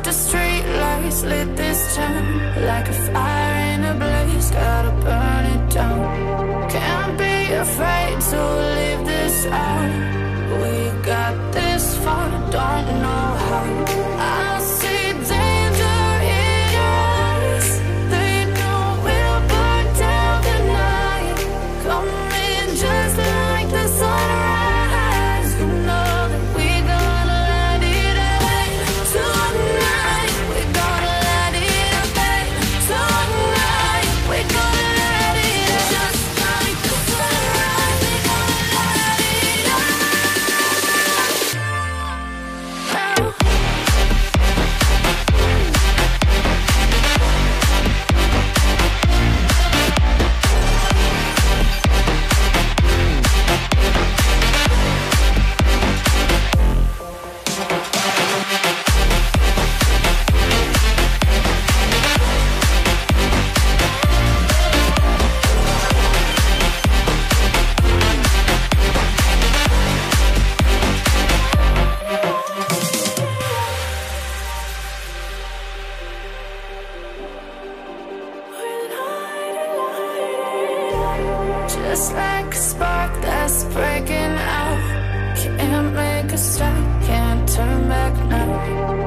the street lights lit this town like a fire in a blaze, gotta burn it down. Can't be afraid to leave this out. We got this far, don't know how. I see danger in your eyes. They know we'll burn down the night. Come in just like the sunrise. You know that we gonna let it out. Tonight we gonna let it out. Tonight we gonna let it out. Just like the sunrise, we gonna let it out. Just like a spark that's breaking out. Can't make a stop, can't turn back now.